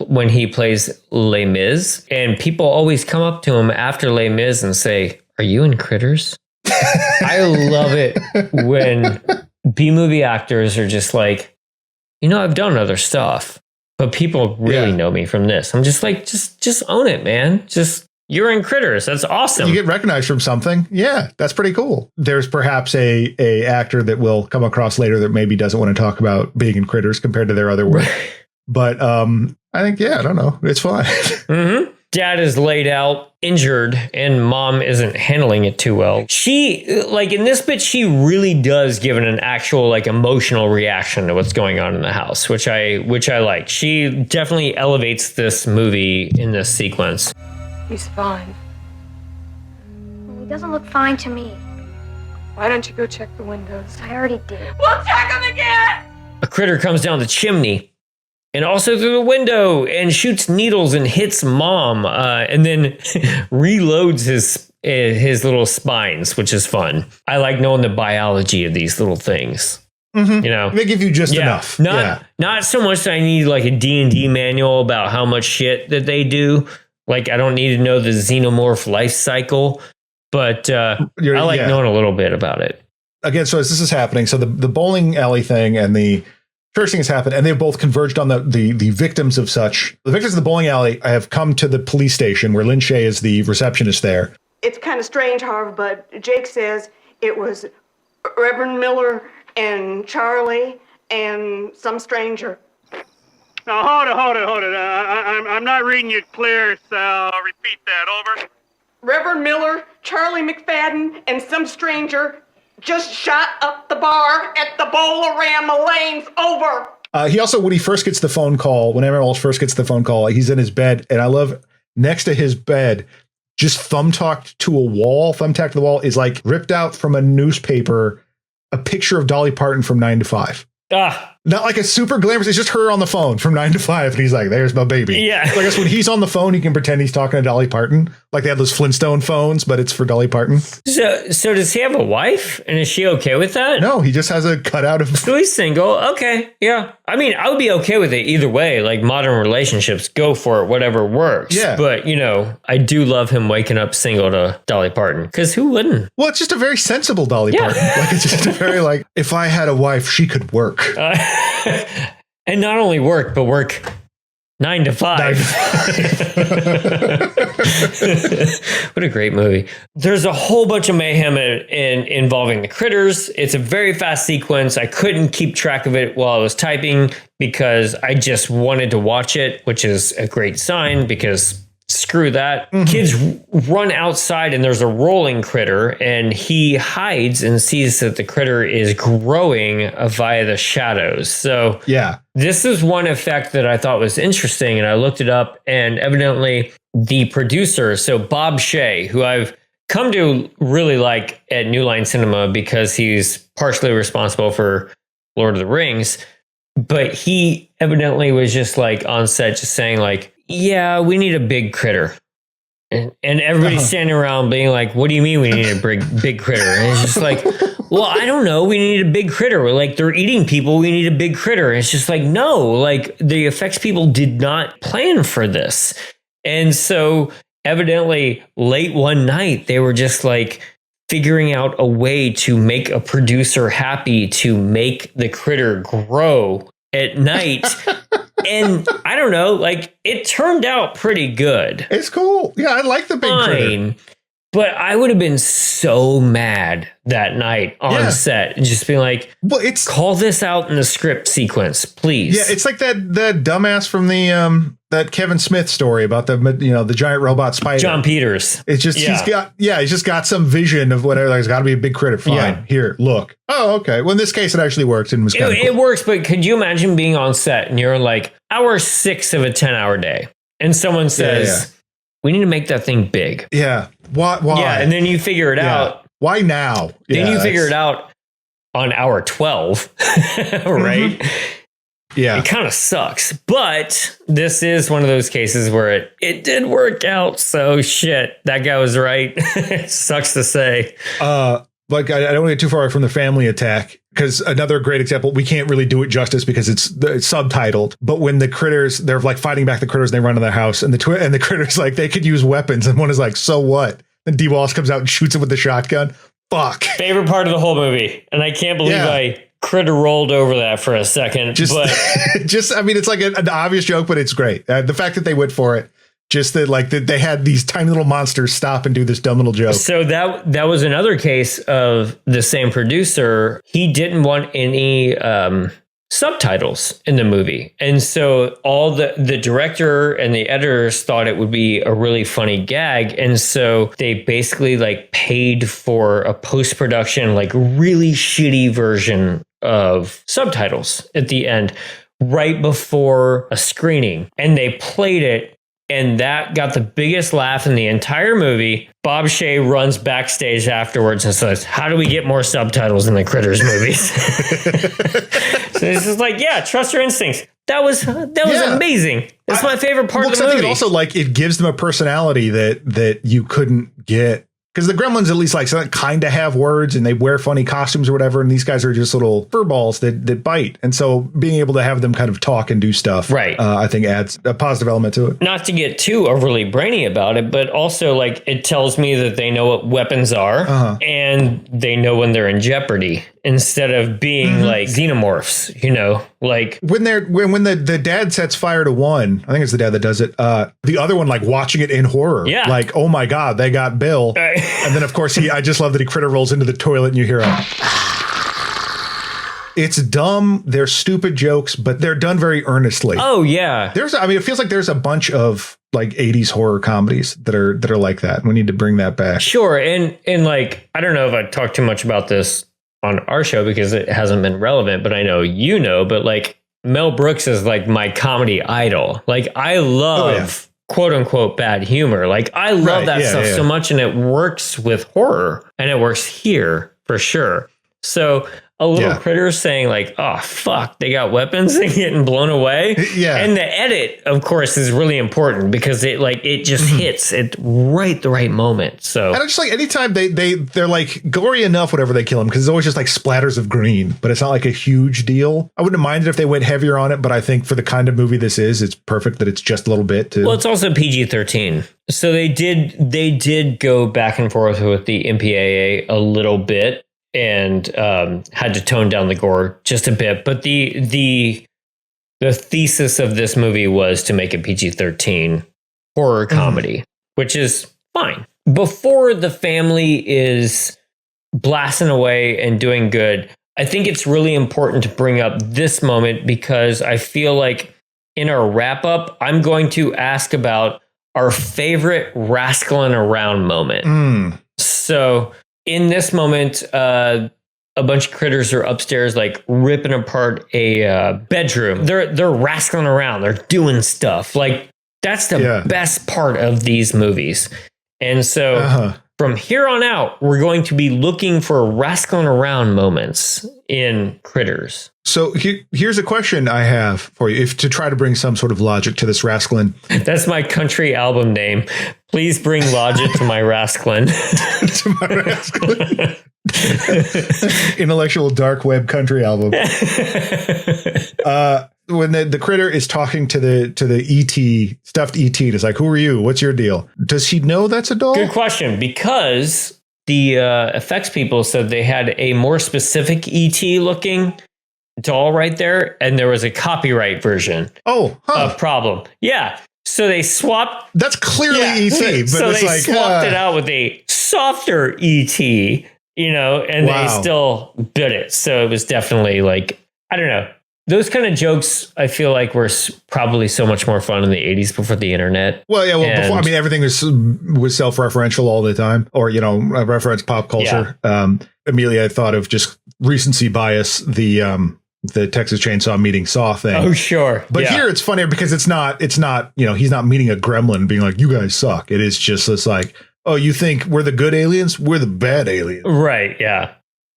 when he plays Les Mis, and people always come up to him after Les Mis and say, "Are you in Critters?" I love it when B-movie actors are just like, I've done other stuff. but people really know me from this. I'm just like, just own it, man. You're in Critters. That's awesome. You get recognized from something. Yeah, that's pretty cool. There's perhaps a actor that will come across later that maybe doesn't want to talk about being in Critters compared to their other work. But I think, I don't know. It's fine. Mm-hmm. Dad is laid out, injured, and mom isn't handling it too well. She, like in this bit, she really does give an actual like emotional reaction to what's going on in the house, which I like. She definitely elevates this movie in this sequence. He's fine. He doesn't look fine to me. Why don't you go check the windows? I already did. We'll check them again! A critter comes down the chimney and also through the window and shoots needles and hits mom and then reloads his little spines, which is fun. I like knowing the biology of these little things. Mm-hmm. You know, they give you just enough. Not so much that I need like a D&D manual about how much shit that they do. Like, I don't need to know the xenomorph life cycle, but I like knowing a little bit about it. Again, so as this is happening, so the bowling alley thing and the church thing has happened, and they've both converged on the victims of such. The victims of the bowling alley have come to the police station where Lynn Shay is the receptionist there. It's kind of strange, Harv, but Jake says it was Reverend Miller and Charlie and some stranger. Now, hold it. I'm not reading you clear, so I'll repeat that. Over. Reverend Miller, Charlie McFadden, and some stranger just shot up the bar at the Bowl-O-Rama Lanes. Over. He also, when he first gets the phone call, when Emerald first gets the phone call, he's in his bed, and I love next to his bed, just thumbtacked to the wall is like ripped out from a newspaper, a picture of Dolly Parton from 9 to 5. Not like a super glamorous. It's just her on the phone from 9 to 5. And he's like, there's my baby. Yeah. So I guess when he's on the phone, he can pretend he's talking to Dolly Parton. Like they have those Flintstone phones, but it's for Dolly Parton. So does he have a wife? And is she okay with that? No, he just has a cutout of. So he's single. Okay. Yeah. I mean, I would be okay with it either way. Like modern relationships, go for it, whatever works. Yeah. But, I do love him waking up single to Dolly Parton. Because who wouldn't? Well, it's just a very sensible Dolly Parton. Like it's just a very like, if I had a wife, she could work. And not only work, but work 9 to 5. What a great movie. There's a whole bunch of mayhem involving the critters. It's a very fast sequence. I couldn't keep track of it while I was typing because I just wanted to watch it, which is a great sign because screw that. Mm-hmm. Kids run outside and there's a rolling critter and he hides and sees that the critter is growing via the shadows. So this is one effect that I thought was interesting and I looked it up and evidently the producer, so Bob Shea, who I've come to really like at New Line Cinema because he's partially responsible for Lord of the Rings, but he evidently was just like on set just saying like, yeah, we need a big critter. And everybody's standing around being like, what do you mean we need a big critter? And it's just like, well, I don't know. We need a big critter. We're like, they're eating people. We need a big critter. And it's just like, no, like the effects people did not plan for this. And so evidently late one night, they were just like figuring out a way to make a producer happy to make the critter grow at night. And I don't know, like it turned out pretty good. It's cool. Yeah, I like the big critter. But I would have been so mad that night on set and just being like, well, call this out in the script sequence, please. Yeah, it's like that dumbass from the that Kevin Smith story about the giant robot spider. John Peters. It's just he's just got some vision of whatever. There's got to be a big critter. Fine. Here, look. Oh, okay. Well, in this case, it actually worked and was kind of cool. It works, but could you imagine being on set and you're like hour 6 of a 10-hour day, and someone says, "We need to make that thing big." Yeah. Why? Yeah, and then you figure it out. Why now? Then you figure it out on hour 12, right? Mm-hmm. Yeah. It kind of sucks, but this is one of those cases where it did work out. So shit, that guy was right. It sucks to say. Like I don't want to get too far from the family attack because another great example, we can't really do it justice because it's subtitled. But when the critters, they're like fighting back the critters, and they run to their house, and the critters like they could use weapons, and one is like, so what? Then D. Wallace comes out and shoots him with the shotgun. Fuck. Favorite part of the whole movie, and I can't believe I Critter rolled over that for a second. But I mean, it's like an obvious joke, but it's great. The fact that they went for it, just that they had these tiny little monsters stop and do this dumb little joke. So that was another case of the same producer. He didn't want any subtitles in the movie. And so all the director and the editors thought it would be a really funny gag. And so they basically like paid for a post-production, like really shitty version of subtitles at the end, right before a screening. And they played it. And that got the biggest laugh in the entire movie. Bob Shea runs backstage afterwards and says, "How do we get more subtitles in the Critters movies?" So this is like, yeah, trust your instincts. That was amazing. That's my favorite part of the movie. I think it also like it gives them a personality that you couldn't get. Because the Gremlins, at least, like kind of have words and they wear funny costumes or whatever. And these guys are just little furballs that bite. And so being able to have them kind of talk and do stuff, right, I think adds a positive element to it. Not to get too overly brainy about it, but also like it tells me that they know what weapons are and they know when they're in jeopardy instead of being like xenomorphs, like when the dad sets fire to one, I think it's the dad that does it. The other one, like watching it in horror, like, oh my God, they got Bill. And then, of course, I just love that he critter rolls into the toilet and you hear it's dumb. They're stupid jokes, but they're done very earnestly. Oh, yeah. It feels like there's a bunch of like 80s horror comedies that are like that. We need to bring that back. Sure. And like, I don't know if I talked too much about this on our show because it hasn't been relevant, but I know, but like Mel Brooks is like my comedy idol. Like I love quote unquote bad humor. Like I love that stuff so much, and it works with horror, and it works here for sure. So a little critter saying like, "Oh fuck, they got weapons," and getting blown away. And the edit, of course, is really important because it just hits at the right moment. So and it's just like anytime they're like gory enough, whatever they kill him, because it's always just like splatters of green, but it's not like a huge deal. I wouldn't mind it if they went heavier on it, but I think for the kind of movie this is, it's perfect that it's just a little bit too. Well, it's also PG-13. So they did go back and forth with the MPAA a little bit. And had to tone down the gore just a bit, but the thesis of this movie was to make a PG-13 horror comedy, which is fine. Before the family is blasting away and doing good, I think it's really important to bring up this moment because I feel like in our wrap up, I'm going to ask about our favorite rascalin' around moment. So in this moment, a bunch of critters are upstairs, like ripping apart a bedroom. They're rascalling around. They're doing stuff. Like that's the best part of these movies. And so from here on out, we're going to be looking for rascalling around moments in Critters. So here's a question I have for you, if to try to bring some sort of logic to this rascalin. That's my country album name. Please bring logic to my rascalin. To my rascalin. Intellectual dark web country album. When the critter is talking to the ET, stuffed ET, it's like, who are you? What's your deal? Does he know that's a doll? Good question, because the effects people said they had a more specific ET looking doll right there, and there was a copyright version. Problem. Yeah. So they swapped. That's clearly ET. But so it's they like, swapped it out with a softer ET, and they still did it. So it was definitely like, I don't know. Those kind of jokes, I feel like, were probably so much more fun in the 80s before the internet. Well, yeah. Before, I mean, everything was self-referential all the time, or reference pop culture. Yeah. Immediately, I thought of just recency bias. The Texas Chainsaw meeting Saw thing. Oh, sure. But here it's funnier because it's not. He's not meeting a gremlin being like, you guys suck. It is just this like, oh, you think we're the good aliens? We're the bad aliens. Right. Yeah.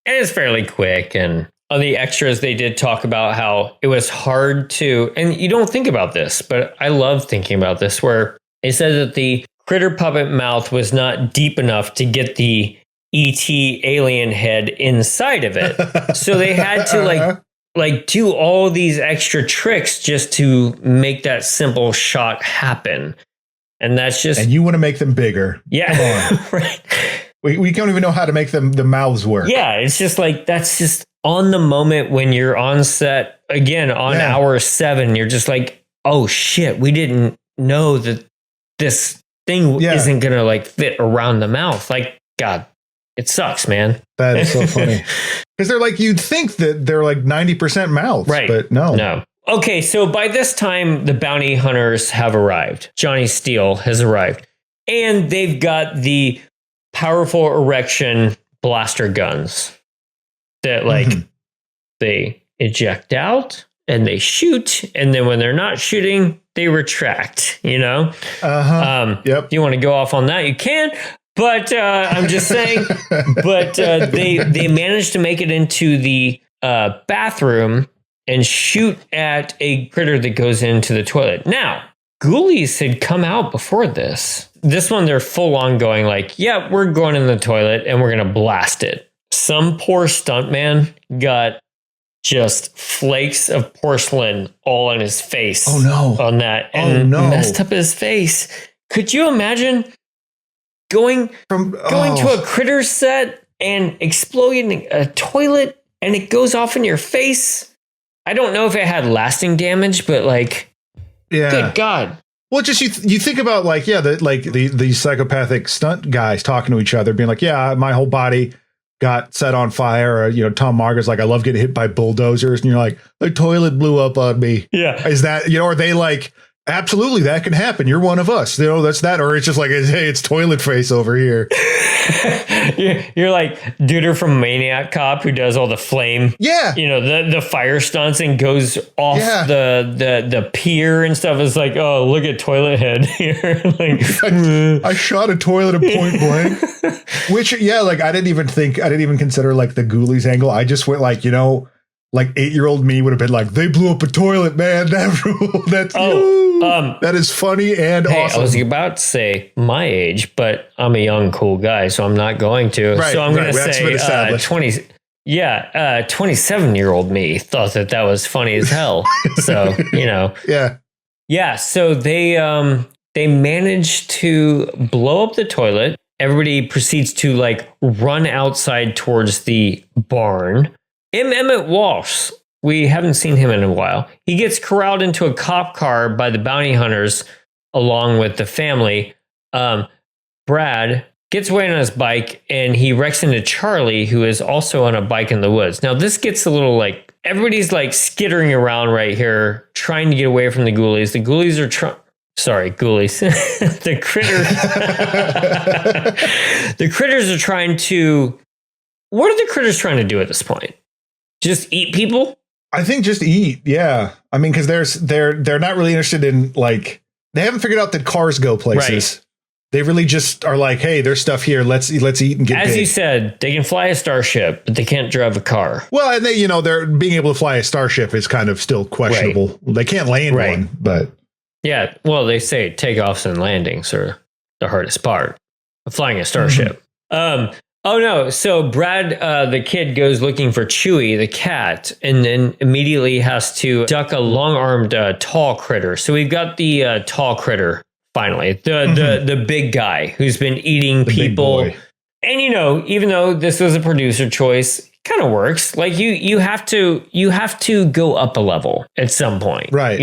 And it's fairly quick. And on the extras, they did talk about how it was hard to, and you don't think about this, but I love thinking about this, where it said that the critter puppet mouth was not deep enough to get the ET alien head inside of it. So they had to like do all these extra tricks just to make that simple shot happen. And that's just... And you want to make them bigger. Yeah. Right. We don't even know how to make the mouths work. Yeah, it's just like, that's just on the moment when you're on set, again, on hour 7, you're just like, oh shit, we didn't know that this thing isn't going to like fit around the mouth. Like, God, it sucks, man. That is so funny. Because they're like, you'd think that they're like 90% mouths, right? But no. No. Okay, so by this time, the bounty hunters have arrived. Johnny Steele has arrived. And they've got the powerful erection blaster guns that like they eject out and they shoot. And then when they're not shooting, they retract, you know? Yep. If you want to go off on that, you can. But I'm just saying, but they managed to make it into the bathroom and shoot at a critter that goes into the toilet. Now, ghoulies had come out before this. This one, they're full on going like, yeah, we're going in the toilet and we're going to blast it. Some poor stuntman got just flakes of porcelain all on his face. Oh, no. On that. And messed up his face. Could you imagine going to a critter set and exploding a toilet and it goes off in your face? I don't know if it had lasting damage, but like, good God. Well, just you think about like, these psychopathic stunt guys talking to each other, being like, yeah, my whole body got set on fire. Or, Tom Margaret's like, I love getting hit by bulldozers. And you're like, the toilet blew up on me. Yeah. Is that, are they like, absolutely, that can happen. You're one of us. That's that. Or it's just like, hey, it's toilet face over here. You're like Duder from Maniac Cop who does all the flame. Yeah. The fire stunts and goes off the pier and stuff. It's like, oh, look at toilet head here. Like, I shot a toilet at point blank. Which, like I didn't even consider like the Ghoulies angle. I just went like, like 8-year-old me would have been like, they blew up a toilet, man. That rule. That's that is funny and awesome. I was about to say my age, but I'm a young, cool guy, so I'm not going to. Right, so I'm going to say 27-year-old me thought that was funny as hell. So, Yeah, so they managed to blow up the toilet. Everybody proceeds to like run outside towards the barn. Emmett Walsh, we haven't seen him in a while. He gets corralled into a cop car by the bounty hunters along with the family. Brad gets away on his bike and he wrecks into Charlie, who is also on a bike in the woods. Now, this gets a little like, everybody's like skittering around right here, trying to get away from the ghoulies. The ghoulies are ghoulies. The critters. The critters are trying to... What are the critters trying to do at this point? Just eat people? I think just eat. Yeah. I mean, because they're not really interested in like, they haven't figured out that cars go places. Right. They really just are like, hey, there's stuff here. Let's eat and get As big. you said, they can fly a starship, but they can't drive a car. Well, and they, they're being able to fly a starship is kind of still questionable. Right. They can't land one, but. Yeah. Well, they say takeoffs and landings are the hardest part of flying a starship. Oh, no. So Brad, the kid, goes looking for Chewie, the cat, and then immediately has to duck a long-armed tall critter. So we've got the tall critter, finally. The big guy who's been eating people. And, even though this was a producer choice, it kind of works. Like, you have to go up a level at some point. Right.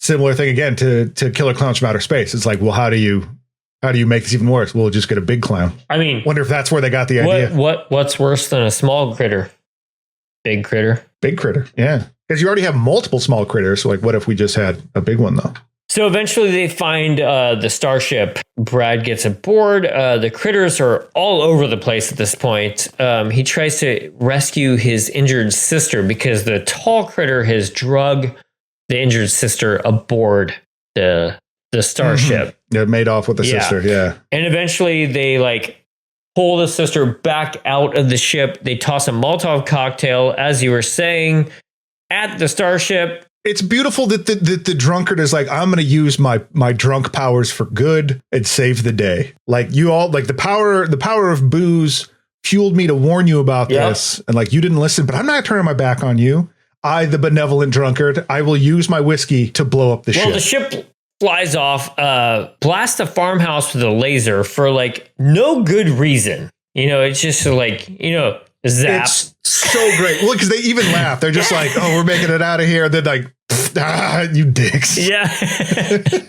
Similar thing, again, to Killer Clowns from Outer Space. It's like, well, how do you make this even worse? We'll just get a big clown. I mean, wonder if that's where they got the idea. What's worse than a small critter? Big critter. Big critter. Yeah. Because you already have multiple small critters. So like, what if we just had a big one though? So eventually they find the starship. Brad gets aboard. The critters are all over the place at this point. He tries to rescue his injured sister because the tall critter has drug the injured sister aboard the starship. They made off with the sister, yeah. And eventually they like pull the sister back out of the ship. They toss a Molotov cocktail, as you were saying, at the starship. It's beautiful that the drunkard is like, I'm going to use my drunk powers for good and save the day. Like you all, like the power of booze fueled me to warn you about this. And like, you didn't listen, but I'm not turning my back on you. I, the benevolent drunkard, I will use my whiskey to blow up the ship. Well, the ship flies off, blasts a farmhouse with a laser for like no good reason. It's just like, zap. It's so great. Well, because they even laugh. They're just like, oh, we're making it out of here. And then like, you dicks. Yeah.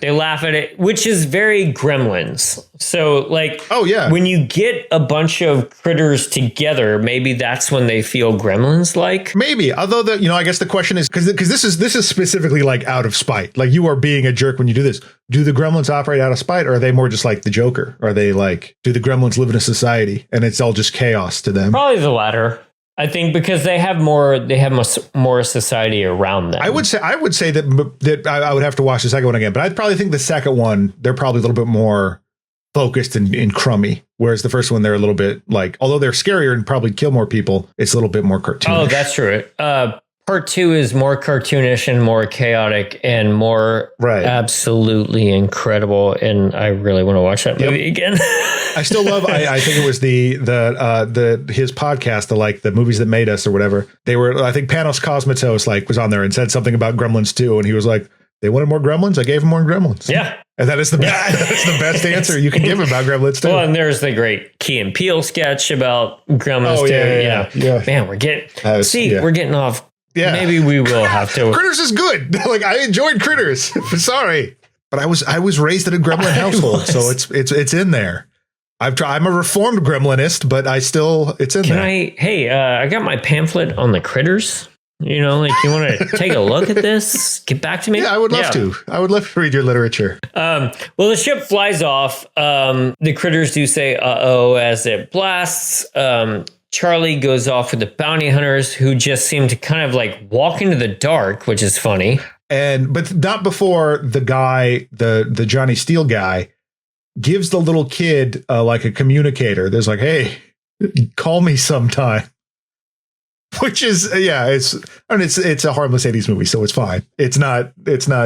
They laugh at it, which is very Gremlins. So like, oh yeah, when you get a bunch of critters together, maybe that's when they feel Gremlins like. Maybe. Although I guess the question is, because this is specifically like out of spite. Like, you are being a jerk when you do this. Do the Gremlins operate out of spite, or are they more just like the Joker? Are they like, do the Gremlins live in a society and it's all just chaos to them? Probably the latter. I think because they have more society around them. I would say that I would have to watch the second one again, but I'd probably think the second one, they're probably a little bit more focused and crummy. Whereas the first one, they're a little bit like, although they're scarier and probably kill more people, it's a little bit more cartoonish. Oh, that's true. Part 2 is more cartoonish and more chaotic and more absolutely incredible. And I really want to watch that movie again. I still love. I think it was his podcast, the movies that made us or whatever. They were. I think Panos Cosmatos was on there and said something about Gremlins 2, and he was like, "They wanted more Gremlins. I gave them more Gremlins." Yeah, and that is the best answer you can give about Gremlins 2. Well, and there's the great Key and Peele sketch about Gremlins 2. Yeah. Man, we're getting off. Yeah. Maybe we will have to. Critters is good. Like, I enjoyed Critters. Sorry, but I was raised in a Gremlin household, so it's in there. I'm a reformed Gremlinist, but it's in there. I got my pamphlet on the Critters. You want to take a look at this? Get back to me. Yeah, I would love to. I would love to read your literature. Well, the ship flies off. The Critters do say "uh-oh" as it blasts. Charlie goes off with the bounty hunters, who just seem to kind of like walk into the dark, which is funny. But not before the guy, the Johnny Steele guy, gives the little kid like a communicator. There's like, hey, call me sometime. Which is it's a harmless 80s movie, so it's fine. It's not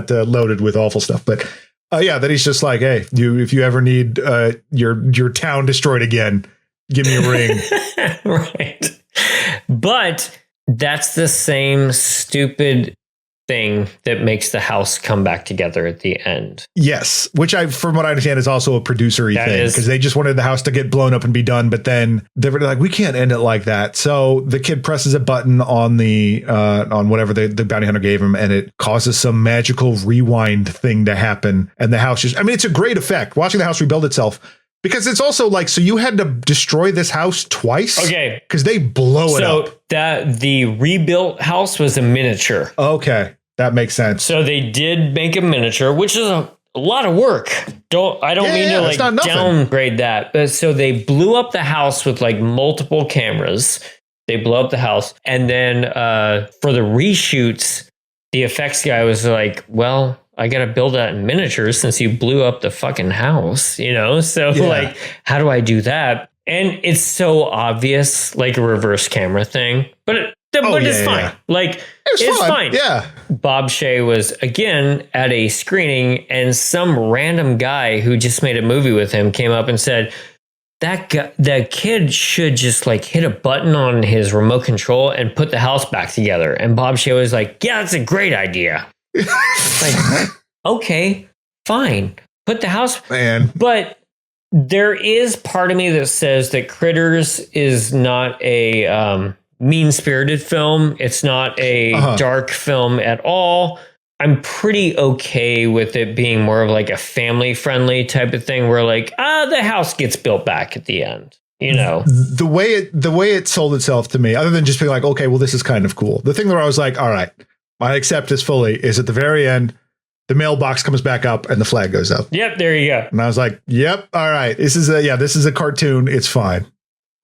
loaded with awful stuff, but that he's just like, hey, if you ever need your town destroyed again, give me a ring. Right. But that's the same stupid thing that makes the house come back together at the end. Yes, which from what I understand is also a producer-y thing, because they just wanted the house to get blown up and be done, but then they were like, we can't end it like that. So the kid presses a button on on whatever the bounty hunter gave him, and it causes some magical rewind thing to happen, and the house it's a great effect watching the house rebuild itself. Because it's also like, so you had to destroy this house twice? Okay. Because they blow it up. So the rebuilt house was a miniature. Okay. That makes sense. So they did make a miniature, which is a lot of work. I don't mean to downgrade that. But so they blew up the house with like multiple cameras. They blew up the house. And then for the reshoots, the effects guy was like, well, I got to build that in miniatures since you blew up the fucking house, So like, how do I do that? And it's so obvious, like a reverse camera thing, but it's fine. Yeah. Like it's fine. Yeah. Bob Shea was again at a screening, and some random guy who just made a movie with him came up and said, that kid should just like hit a button on his remote control and put the house back together. And Bob Shea was like, yeah, that's a great idea. Like, okay, fine. Put the house. Man. But there is part of me that says that Critters is not a mean-spirited film. It's not a dark film at all. I'm pretty okay with it being more of like a family-friendly type of thing where like, the house gets built back at the end. The way it sold itself to me, other than just being like, okay, well, this is kind of cool. The thing where I was like, all right, I accept this fully, is at the very end, the mailbox comes back up and the flag goes up. Yep, there you go. And I was like, yep, all right. This is a cartoon. It's fine.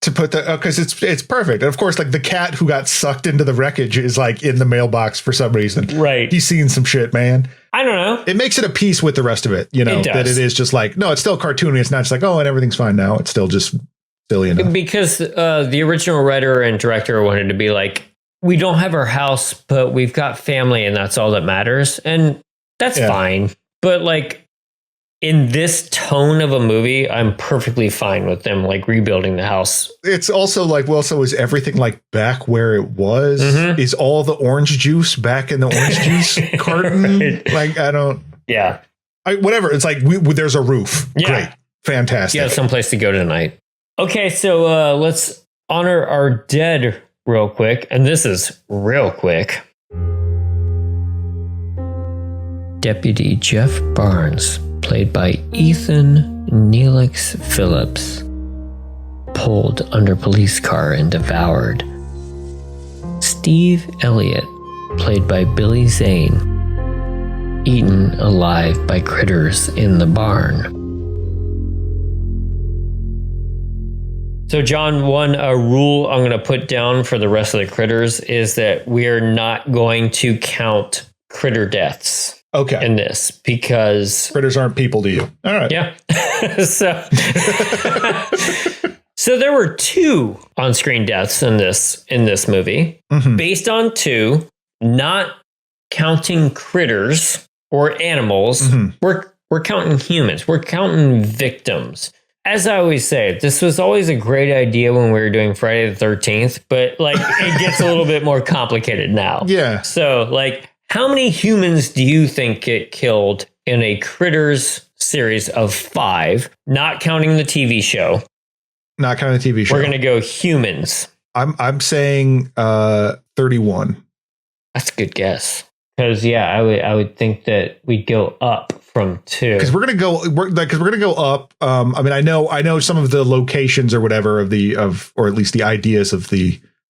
To put because it's perfect. And of course, like the cat who got sucked into the wreckage is like in the mailbox for some reason. Right. He's seen some shit, man. I don't know. It makes it a piece with the rest of it, that it is just like, no, it's still cartoony. It's not just like, oh, and everything's fine now. It's still just silly enough. Because the original writer and director wanted to be like, we don't have our house, but we've got family, and that's all that matters. And that's fine. But like in this tone of a movie, I'm perfectly fine with them like rebuilding the house. It's also like, well, so is everything like back where it was? Mm-hmm. Is all the orange juice back in the orange juice carton? Right. Like, I don't. Yeah. Whatever. It's like there's a roof. Yeah. Great. Fantastic. You have someplace to go tonight. Okay, so let's honor our dead real quick, and this is real quick. Deputy Jeff Barnes, played by Ethan Neelix Phillips, pulled under police car and devoured. Steve Elliott, played by Billy Zane, eaten alive by critters in the barn. So, John, one rule I'm going to put down for the rest of the critters is that we are not going to count critter deaths. Okay. In this, because critters aren't people to you. All right. Yeah. So there were 2 on-screen deaths in this movie, based on 2, not counting critters or animals. We're counting humans. We're counting victims. As I always say, this was always a great idea when we were doing Friday the 13th, but like it gets a little bit more complicated now. Yeah. So like, how many humans do you think get killed in a Critters series of 5, not counting the TV show? Not counting the TV show. We're going to go humans. I'm saying 31. That's a good guess. Because I would think that we'd go up from 2. Because we're gonna go up. I mean, I know some of the locations or whatever or at least the ideas of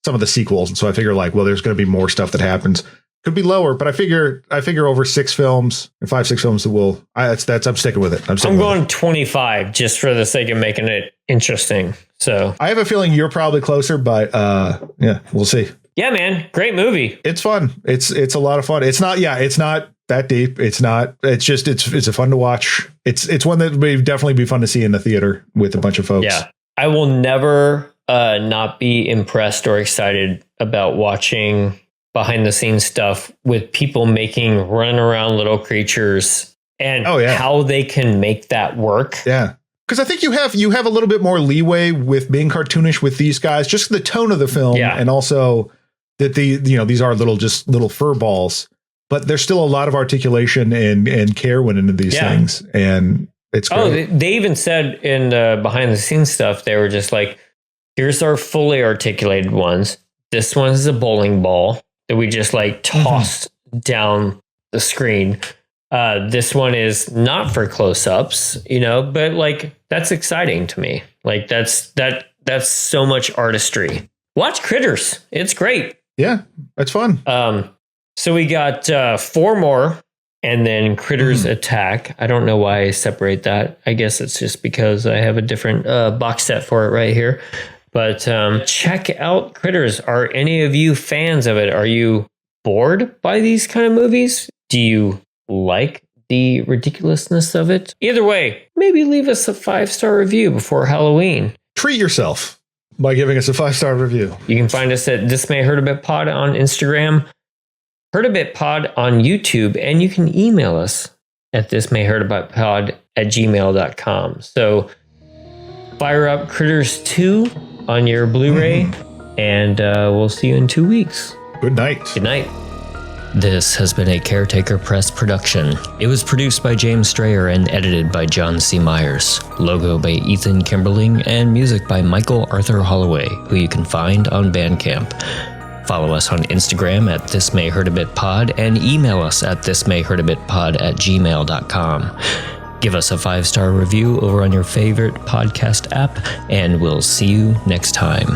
some of the sequels, and so I figure like, well, there's going to be more stuff that happens. Could be lower, but I figure over 6 films or 5-6 films that I'm sticking with it. I'm going 25 just for the sake of making it interesting. So I have a feeling you're probably closer, but yeah, we'll see. Yeah, man, great movie. It's fun. It's a lot of fun. It's not that deep. It's a fun to watch. It's one that would definitely be fun to see in the theater with a bunch of folks. Yeah, I will never not be impressed or excited about watching behind the scenes stuff with people making run around little creatures and how they can make that work. Yeah. Because I think you have a little bit more leeway with being cartoonish with these guys, just the tone of the film, and also that these are little fur balls, but there's still a lot of articulation and care went into these things, and it's great. Oh, they even said in the behind the scenes stuff, they were just like, here's our fully articulated ones. This one is a bowling ball that we just like tossed down the screen. This one is not for close-ups, but like that's exciting to me. Like that's so much artistry. Watch Critters. It's great. Yeah, it's fun. So we got 4 more and then Critters Attack. I don't know why I separate that. I guess it's just because I have a different box set for it right here. But check out Critters. Are any of you fans of it? Are you bored by these kind of movies? Do you like the ridiculousness of it? Either way, maybe leave us a 5-star review before Halloween. Treat yourself by giving us a 5-star review. You can find us at This May Hurt a Bit Pod on Instagram, Hurt a Bit Pod on YouTube, and you can email us at thismayhurtabitpod@gmail.com. So fire up Critters 2 on your Blu-ray, and we'll see you in 2 weeks. Good night. Good night. This has been a Caretaker Press production. It was produced by James Strayer and edited by John C. Myers. Logo by Ethan Kimberling and music by Michael Arthur Holloway, who you can find on Bandcamp. Follow us on Instagram at thismayhurtabitpod and email us at thismayhurtabitpod@gmail.com. Give us a 5-star review over on your favorite podcast app, and we'll see you next time.